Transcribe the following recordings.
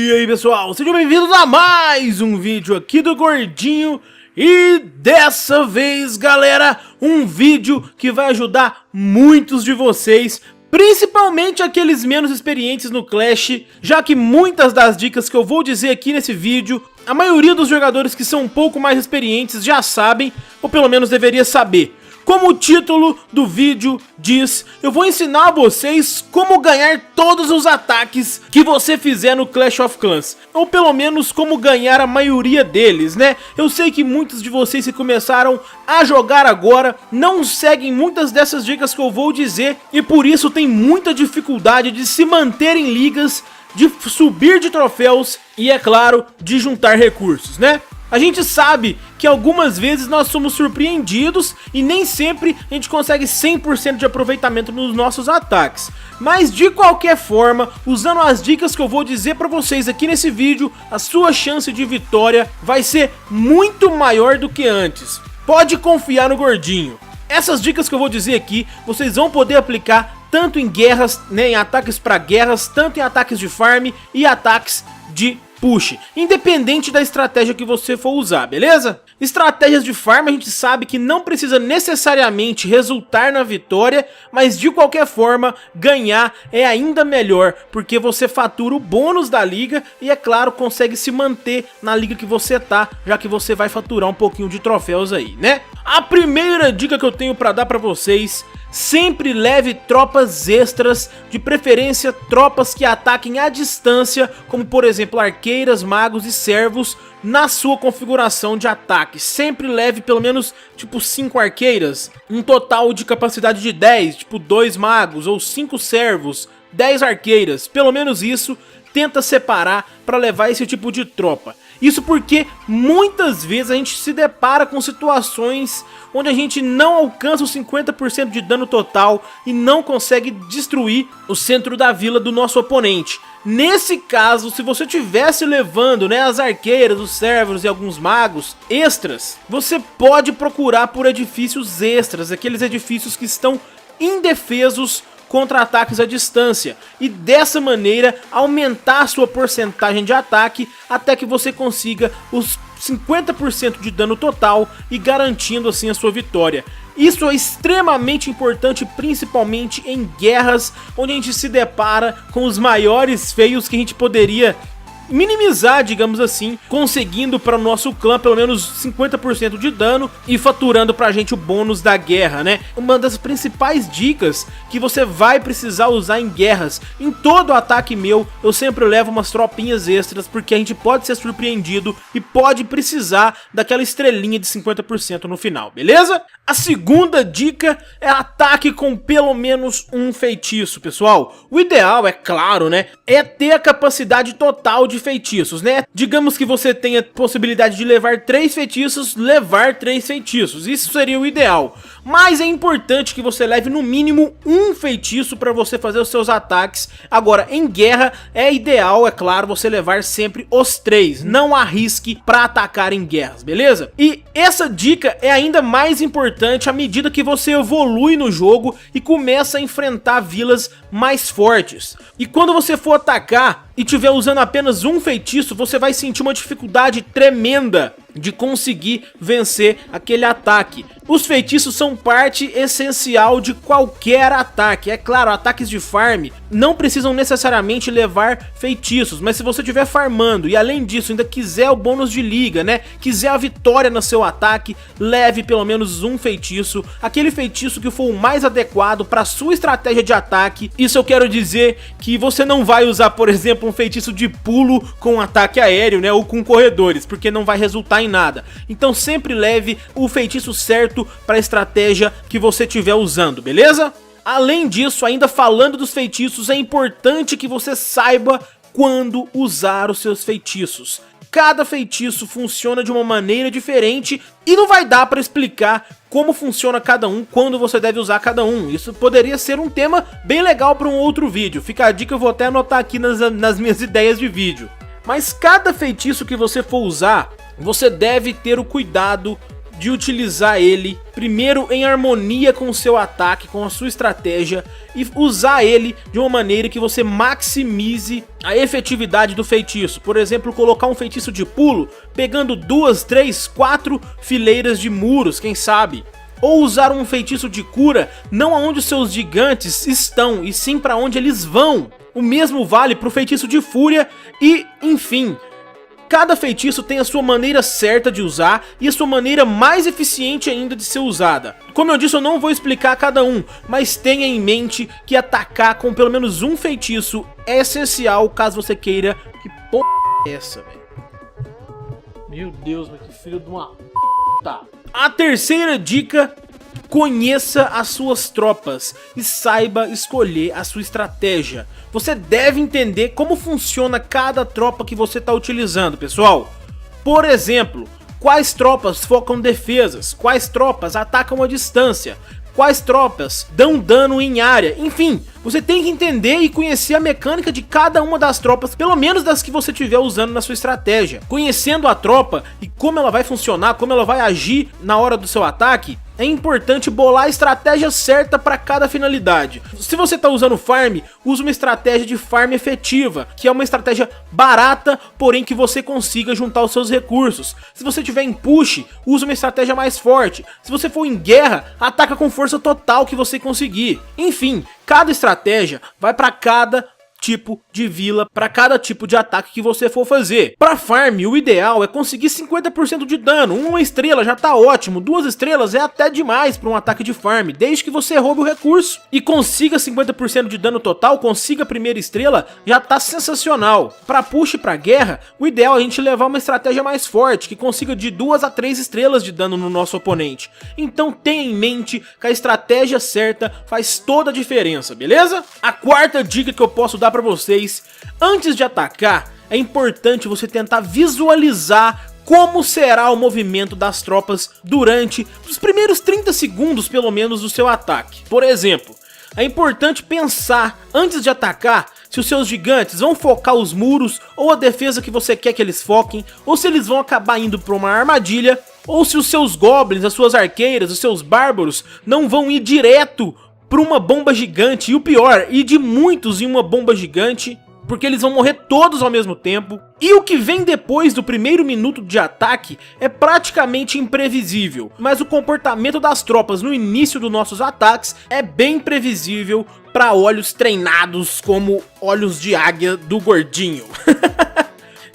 E aí pessoal, sejam bem-vindos a mais um vídeo aqui do Gordinho. E dessa vez, galera, um vídeo que vai ajudar muitos de vocês, principalmente aqueles menos experientes no Clash, já que muitas das dicas que eu vou dizer aqui nesse vídeo, a maioria dos jogadores que são um pouco mais experientes já sabem, ou pelo menos deveria saber. Como o título do vídeo diz, eu vou ensinar a vocês como ganhar todos os ataques que você fizer no Clash of Clans. Ou pelo menos como ganhar a maioria deles, né? Eu sei que muitos de vocês que começaram a jogar agora não seguem muitas dessas dicas que eu vou dizer e por isso tem muita dificuldade de se manter em ligas, de subir de troféus e, é claro, de juntar recursos, né? A gente sabe que algumas vezes nós somos surpreendidos e nem sempre a gente consegue 100% de aproveitamento nos nossos ataques. Mas de qualquer forma, usando as dicas que eu vou dizer pra vocês aqui nesse vídeo, a sua chance de vitória vai ser muito maior do que antes. Pode confiar no Gordinho. Essas dicas que eu vou dizer aqui, vocês vão poder aplicar tanto em guerras, né, em ataques pra guerras, tanto em ataques de farm e ataques de push, independente da estratégia que você for usar, beleza? Estratégias de farm a gente sabe que não precisa necessariamente resultar na vitória, mas de qualquer forma ganhar é ainda melhor, porque você fatura o bônus da liga e, é claro, consegue se manter na liga que você tá, já que você vai faturar um pouquinho de troféus aí, né? A primeira dica que eu tenho pra dar pra vocês: sempre leve tropas extras, de preferência tropas que ataquem à distância, como por exemplo arqueiras, magos e servos, na sua configuração de ataque. Sempre leve pelo menos tipo 5 arqueiras, um total de capacidade de 10, tipo 2 magos ou 5 servos, 10 arqueiras, pelo menos isso. Tenta separar para levar esse tipo de tropa. Isso porque muitas vezes a gente se depara com situações onde a gente não alcança os 50% de dano total e não consegue destruir o centro da vila do nosso oponente. Nesse caso, se você tivesse levando, né, as arqueiras, os servos e alguns magos extras, você pode procurar por edifícios extras, aqueles edifícios que estão indefesos contra ataques à distância, e dessa maneira aumentar a sua porcentagem de ataque até que você consiga os 50% de dano total e garantindo assim a sua vitória. Isso é extremamente importante, principalmente em guerras onde a gente se depara com os maiores feios que a gente poderia minimizar, digamos assim, conseguindo para o nosso clã pelo menos 50% de dano e faturando pra gente o bônus da guerra, né? Uma das principais dicas que você vai precisar usar em guerras, em todo ataque meu, eu sempre levo umas tropinhas extras, porque a gente pode ser surpreendido e pode precisar daquela estrelinha de 50% no final, beleza? A segunda dica é ataque com pelo menos um feitiço, pessoal. O ideal, é claro, né, é ter a capacidade total de feitiços, né? Digamos que você tenha possibilidade de levar 3 feitiços, levar 3 feitiços. Isso seria o ideal. Mas é importante que você leve no mínimo um feitiço para você fazer os seus ataques. Agora, em guerra, é ideal, é claro, você levar sempre os 3. Não arrisque para atacar em guerras, beleza? E essa dica é ainda mais importante à medida que você evolui no jogo e começa a enfrentar vilas mais fortes. E quando você for atacar e estiver usando apenas um feitiço, você vai sentir uma dificuldade tremenda de conseguir vencer aquele ataque. Os feitiços são parte essencial de qualquer ataque. É claro, ataques de farm não precisam necessariamente levar feitiços, mas se você estiver farmando e além disso ainda quiser o bônus de liga, né, quiser a vitória no seu ataque, leve pelo menos um feitiço, aquele feitiço que for o mais adequado para sua estratégia de ataque. Isso eu quero dizer que você não vai usar, por exemplo, um feitiço de pulo com ataque aéreo, né, ou com corredores, porque não vai resultar em nada. Então sempre leve o feitiço certo para a estratégia que você estiver usando, beleza? Além disso, ainda falando dos feitiços, é importante que você saiba quando usar os seus feitiços. Cada feitiço funciona de uma maneira diferente e não vai dar para explicar como funciona cada um, quando você deve usar cada um. Isso poderia ser um tema bem legal para um outro vídeo. Fica a dica, eu vou até anotar aqui nas minhas ideias de vídeo. Mas cada feitiço que você for usar, você deve ter o cuidado de utilizar ele primeiro em harmonia com o seu ataque, com a sua estratégia, e usar ele de uma maneira que você maximize a efetividade do feitiço. Por exemplo, colocar um feitiço de pulo pegando 2, 3, 4 fileiras de muros, quem sabe? Ou usar um feitiço de cura não aonde os seus gigantes estão, e sim para onde eles vão. O mesmo vale para o feitiço de fúria e, enfim, cada feitiço tem a sua maneira certa de usar e a sua maneira mais eficiente ainda de ser usada. Como eu disse, eu não vou explicar cada um, mas tenha em mente que atacar com pelo menos um feitiço é essencial caso você queira... Que porra é essa, velho? Meu Deus, mas que filho de uma p***. A terceira dica: conheça as suas tropas e saiba escolher a sua estratégia. Você deve entender como funciona cada tropa que você está utilizando, pessoal. Por exemplo, quais tropas focam defesas, quais tropas atacam à distância, quais tropas dão dano em área, enfim, você tem que entender e conhecer a mecânica de cada uma das tropas, pelo menos das que você estiver usando na sua estratégia. Conhecendo a tropa e como ela vai funcionar, como ela vai agir na hora do seu ataque, é importante bolar a estratégia certa para cada finalidade. Se você está usando farm, use uma estratégia de farm efetiva, que é uma estratégia barata, porém que você consiga juntar os seus recursos. Se você tiver em push, use uma estratégia mais forte. Se você for em guerra, ataca com força total que você conseguir. Enfim, cada estratégia vai para cada tipo de vila, para cada tipo de ataque que você for fazer. Para farm, o ideal é conseguir 50% de dano. Uma estrela já tá ótimo, 2 estrelas é até demais para um ataque de farm, desde que você roube o recurso e consiga 50% de dano total, consiga a primeira estrela, já tá sensacional. Para push e para guerra, o ideal é a gente levar uma estratégia mais forte, que consiga de 2 a 3 estrelas de dano no nosso oponente. Então tenha em mente que a estratégia certa faz toda a diferença, beleza? A quarta dica que eu posso dar para vocês: antes de atacar, é importante você tentar visualizar como será o movimento das tropas durante os primeiros 30 segundos, pelo menos, do seu ataque. Por exemplo, é importante pensar, antes de atacar, se os seus gigantes vão focar os muros, ou a defesa que você quer que eles foquem, ou se eles vão acabar indo para uma armadilha, ou se os seus goblins, as suas arqueiras, os seus bárbaros não vão ir direto para uma bomba gigante. E o pior, ir de muitos em uma bomba gigante, porque eles vão morrer todos ao mesmo tempo. E o que vem depois do primeiro minuto de ataque é praticamente imprevisível, mas o comportamento das tropas no início dos nossos ataques é bem previsível para olhos treinados como olhos de águia do gordinho.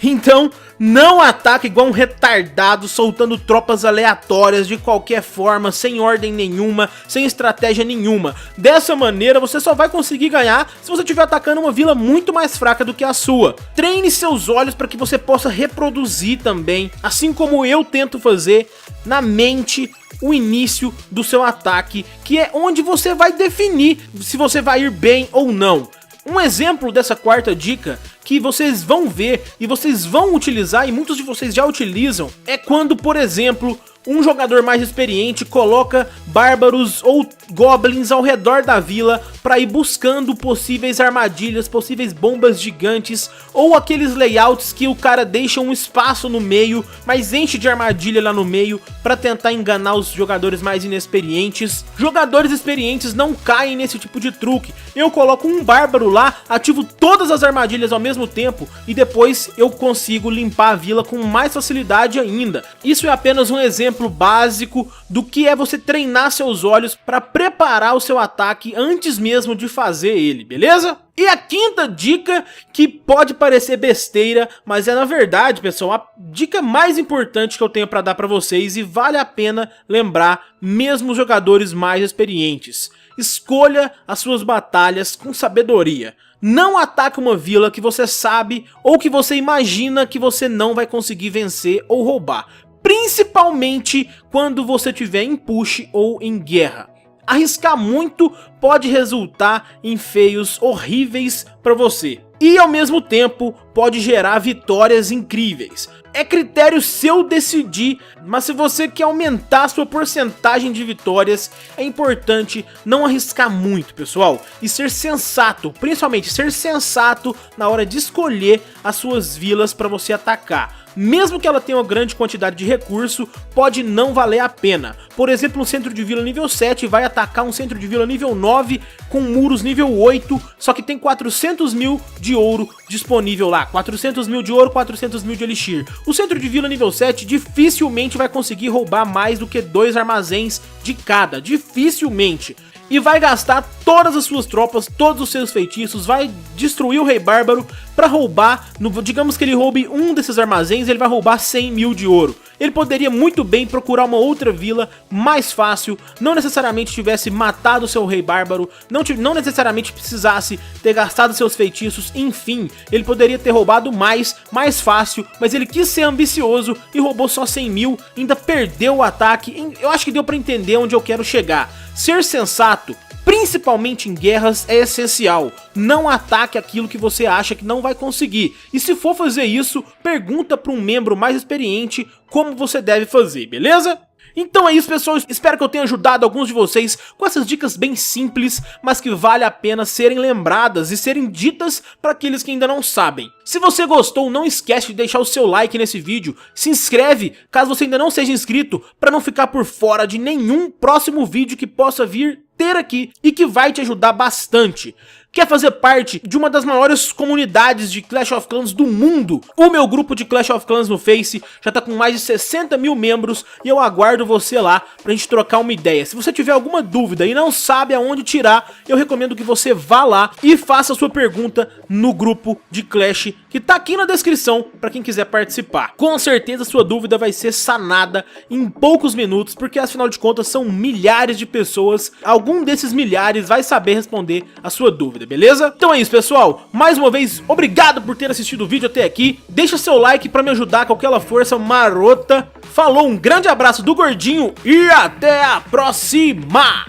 Então, não ataque igual um retardado, soltando tropas aleatórias de qualquer forma, sem ordem nenhuma, sem estratégia nenhuma. Dessa maneira, você só vai conseguir ganhar se você estiver atacando uma vila muito mais fraca do que a sua. Treine seus olhos para que você possa reproduzir também, assim como eu tento fazer, na mente, o início do seu ataque, que é onde você vai definir se você vai ir bem ou não. Um exemplo dessa quarta dica que vocês vão ver e vocês vão utilizar, e muitos de vocês já utilizam, é quando, por exemplo, um jogador mais experiente coloca bárbaros ou goblins ao redor da vila para ir buscando possíveis armadilhas, possíveis bombas gigantes, ou aqueles layouts que o cara deixa um espaço no meio, mas enche de armadilha lá no meio para tentar enganar os jogadores mais inexperientes. Jogadores experientes não caem nesse tipo de truque. Eu coloco um bárbaro lá, ativo todas as armadilhas ao mesmo tempo e depois eu consigo limpar a vila com mais facilidade ainda. Isso é apenas um exemplo básico do que é você treinar seus olhos para preparar o seu ataque antes mesmo de fazer ele, beleza? E a quinta dica, que pode parecer besteira, mas é na verdade, pessoal, a dica mais importante que eu tenho para dar para vocês, e vale a pena lembrar mesmo os jogadores mais experientes. Escolha as suas batalhas com sabedoria. Não ataque uma vila que você sabe ou que você imagina que você não vai conseguir vencer ou roubar, principalmente quando você estiver em push ou em guerra. Arriscar muito pode resultar em feios horríveis para você e ao mesmo tempo pode gerar vitórias incríveis. É critério seu decidir, mas se você quer aumentar a sua porcentagem de vitórias, é importante não arriscar muito, pessoal, e ser sensato, principalmente ser sensato na hora de escolher as suas vilas para você atacar. mesmo que ela tenha uma grande quantidade de recurso, pode não valer a pena. Por exemplo, um centro de vila nível 7 vai atacar um centro de vila nível 9 com muros nível 8, só que tem 400 mil de ouro disponível lá, 400 mil de ouro, 400 mil de elixir. O centro de vila nível 7 dificilmente vai conseguir roubar mais do que 2 armazéns de cada, dificilmente. E vai gastar todas as suas tropas, todos os seus feitiços, vai destruir o Rei Bárbaro pra roubar, digamos que ele roube um desses armazéns, ele vai roubar 100 mil de ouro. Ele poderia muito bem procurar uma outra vila mais fácil, não necessariamente tivesse matado seu Rei Bárbaro, não necessariamente precisasse ter gastado seus feitiços, enfim, ele poderia ter roubado mais fácil, mas ele quis ser ambicioso e roubou só 100 mil, ainda perdeu o ataque. Eu acho que deu pra entender onde eu quero chegar. Ser sensato, principalmente em guerras, é essencial. Não ataque aquilo que você acha que não vai conseguir. E se for fazer isso, pergunta para um membro mais experiente como você deve fazer, beleza? Então é isso, pessoal, espero que eu tenha ajudado alguns de vocês com essas dicas bem simples, mas que vale a pena serem lembradas e serem ditas para aqueles que ainda não sabem. Se você gostou, não esquece de deixar o seu like nesse vídeo, se inscreve caso você ainda não seja inscrito, para não ficar por fora de nenhum próximo vídeo que possa vir ter aqui e que vai te ajudar bastante. Quer fazer parte de uma das maiores comunidades de Clash of Clans do mundo? O meu grupo de Clash of Clans no Face já tá com mais de 60 mil membros e eu aguardo você lá pra gente trocar uma ideia. Se você tiver alguma dúvida e não sabe aonde tirar, eu recomendo que você vá lá e faça a sua pergunta no grupo de Clash que tá aqui na descrição pra quem quiser participar. Com certeza sua dúvida vai ser sanada em poucos minutos, porque afinal de contas são milhares de pessoas, algum desses milhares vai saber responder a sua dúvida. Beleza? Então é isso, pessoal. Mais uma vez, obrigado por ter assistido o vídeo até aqui. Deixa seu like pra me ajudar com aquela força marota. Falou, um grande abraço do Gordinho e até a próxima!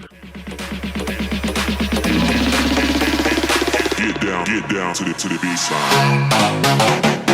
Get down to the baseline.